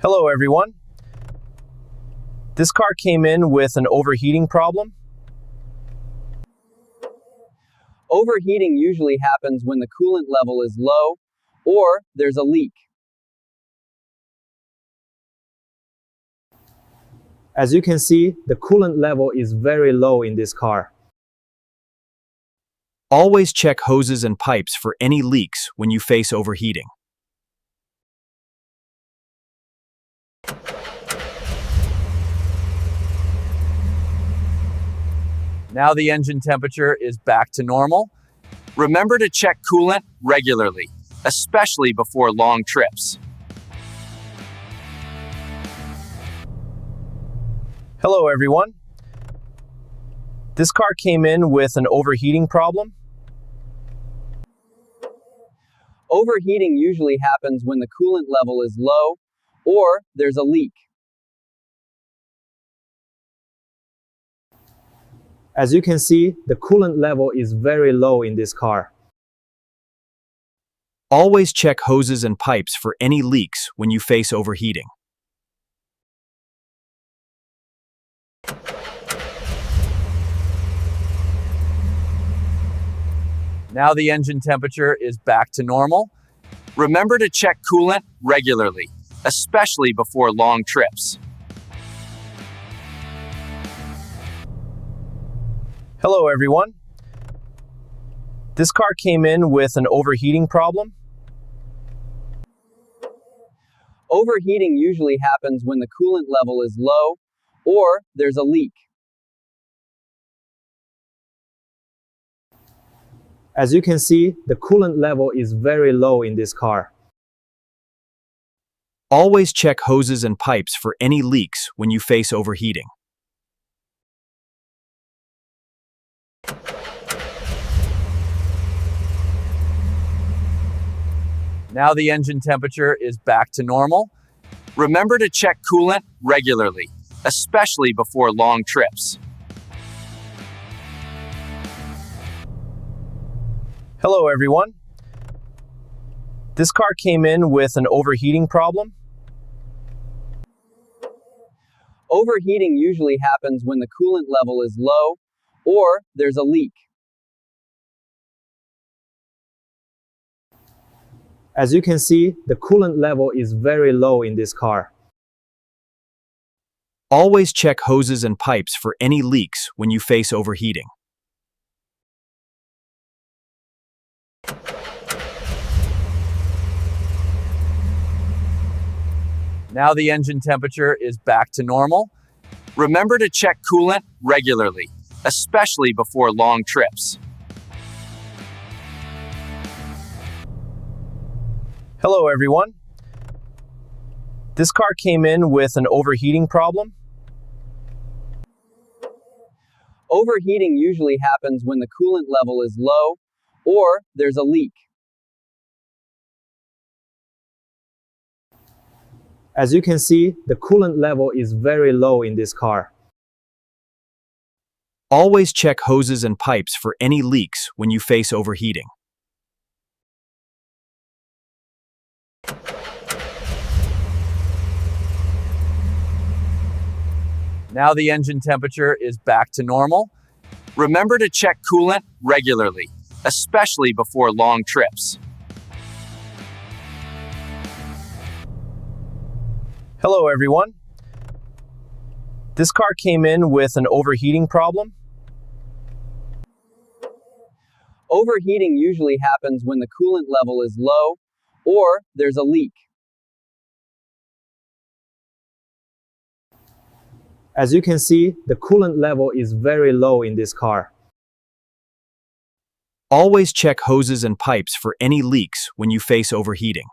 Hello everyone. This car came in with an overheating problem. Overheating usually happens when the coolant level is low or there's a leak. As you can see, the coolant level is very low in this car. Always check hoses and pipes for any leaks when you face overheating. Now the engine temperature is back to normal. Remember to check coolant regularly, especially before long trips. Hello everyone. This car came in with an overheating problem. Overheating usually happens when the coolant level is low or there's a leak. As you can see, the coolant level is very low in this car. Always check hoses and pipes for any leaks when you face overheating. Now the engine temperature is back to normal. Remember to check coolant regularly, especially before long trips. Hello everyone. This car came in with an overheating problem. Overheating usually happens when the coolant level is low or there's a leak. As you can see, the coolant level is very low in this car. Always check hoses and pipes for any leaks when you face overheating. Now the engine temperature is back to normal. Remember to check coolant regularly, especially before long trips. Hello everyone. This car came in with an overheating problem. Overheating usually happens when the coolant level is low or there's a leak. As you can see, the coolant level is very low in this car. Always check hoses and pipes for any leaks when you face overheating. Now the engine temperature is back to normal. Remember to check coolant regularly, especially before long trips. Hello everyone. This car came in with an overheating problem. Overheating usually happens when the coolant level is low or there's a leak. As you can see, the coolant level is very low in this car. Always check hoses and pipes for any leaks when you face overheating. Now the engine temperature is back to normal. Remember to check coolant regularly, especially before long trips. Hello everyone. This car came in with an overheating problem. Overheating usually happens when the coolant level is low or there's a leak. As you can see, the coolant level is very low in this car. Always check hoses and pipes for any leaks when you face overheating.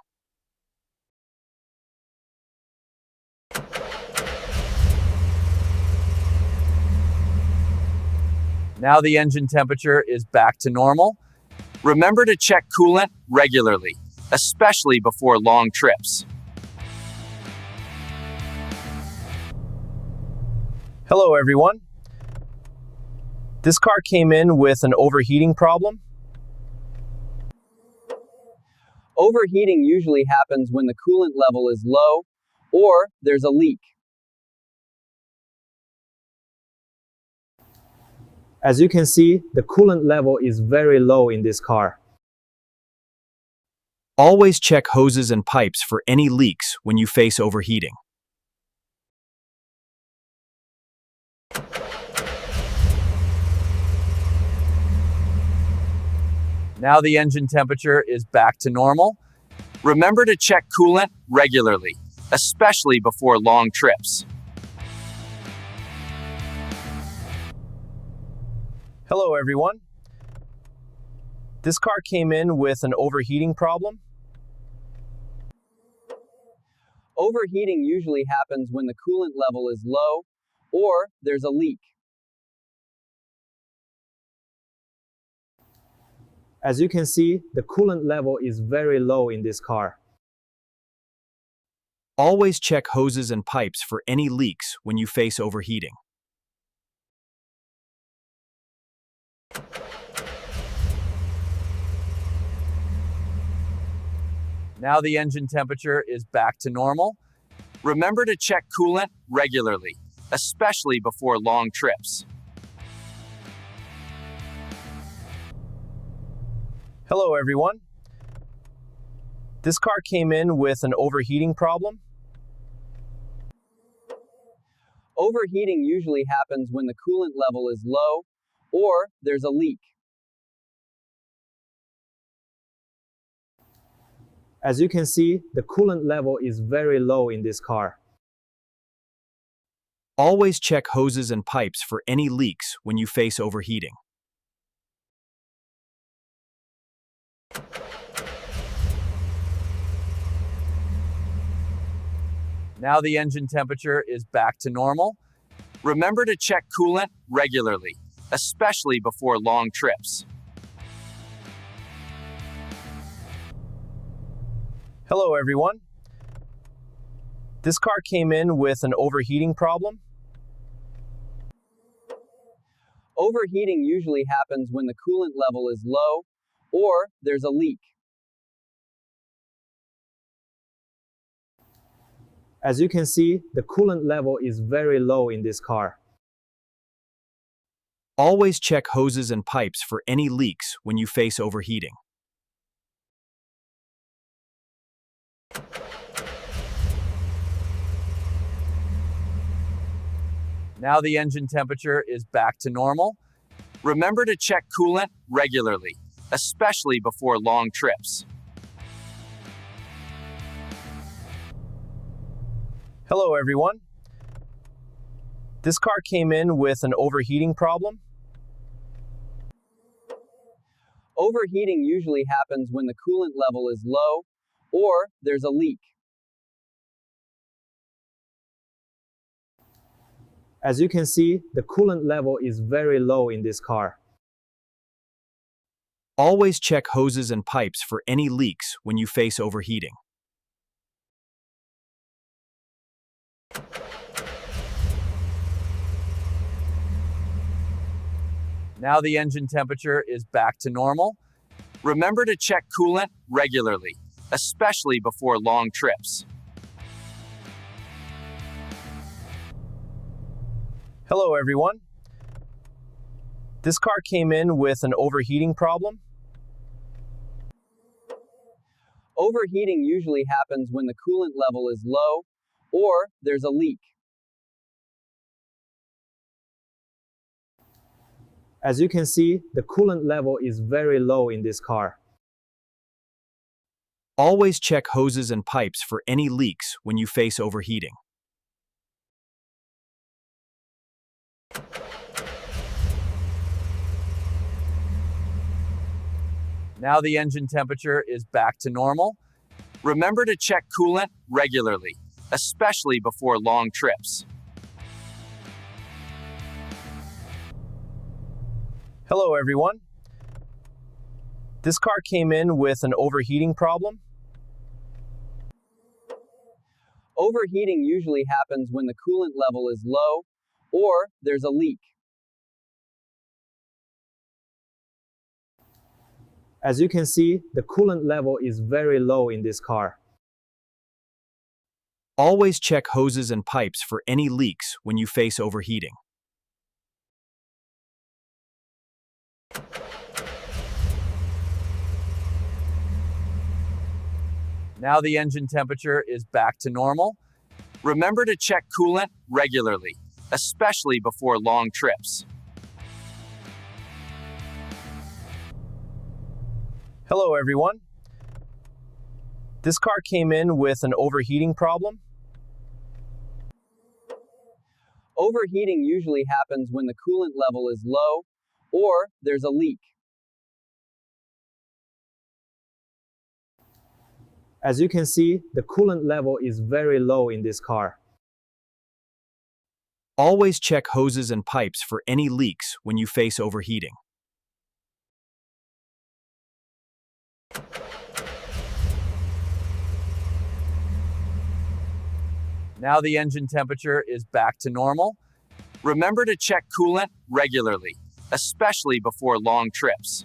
Now the engine temperature is back to normal. Remember to check coolant regularly, especially before long trips. Hello everyone. This car came in with an overheating problem. Overheating usually happens when the coolant level is low or there's a leak. As you can see, the coolant level is very low in this car. Always check hoses and pipes for any leaks when you face overheating. Now the engine temperature is back to normal. Remember to check coolant regularly, especially before long trips. Hello everyone. This car came in with an overheating problem. Overheating usually happens when the coolant level is low or there's a leak. As you can see, the coolant level is very low in this car. Always check hoses and pipes for any leaks when you face overheating. Now the engine temperature is back to normal. Remember to check coolant regularly, especially before long trips. Hello everyone. This car came in with an overheating problem. Overheating usually happens when the coolant level is low or there's a leak. As you can see, the coolant level is very low in this car. Always check hoses and pipes for any leaks when you face overheating. Now the engine temperature is back to normal. Remember to check coolant regularly, especially before long trips. Hello everyone. This car came in with an overheating problem. Overheating usually happens when the coolant level is low or there's a leak. As you can see, the coolant level is very low in this car. Always check hoses and pipes for any leaks when you face overheating. Now the engine temperature is back to normal. Remember to check coolant regularly, especially before long trips. Hello everyone. This car came in with an overheating problem. Overheating usually happens when the coolant level is low or there's a leak. As you can see, the coolant level is very low in this car. Always check hoses and pipes for any leaks when you face overheating. Now the engine temperature is back to normal. Remember to check coolant regularly, especially before long trips. Hello everyone. This car came in with an overheating problem. Overheating usually happens when the coolant level is low or there's a leak. As you can see, the coolant level is very low in this car. Always check hoses and pipes for any leaks when you face overheating. Now the engine temperature is back to normal. Remember to check coolant regularly, especially before long trips. Hello everyone. This car came in with an overheating problem. Overheating usually happens when the coolant level is low or there's a leak. As you can see, the coolant level is very low in this car. Always check hoses and pipes for any leaks when you face overheating. Now the engine temperature is back to normal. Remember to check coolant regularly, especially before long trips. Hello everyone. This car came in with an overheating problem. Overheating usually happens when the coolant level is low or there's a leak. As you can see, the coolant level is very low in this car. Always check hoses and pipes for any leaks when you face overheating. Now the engine temperature is back to normal. Remember to check coolant regularly, especially before long trips.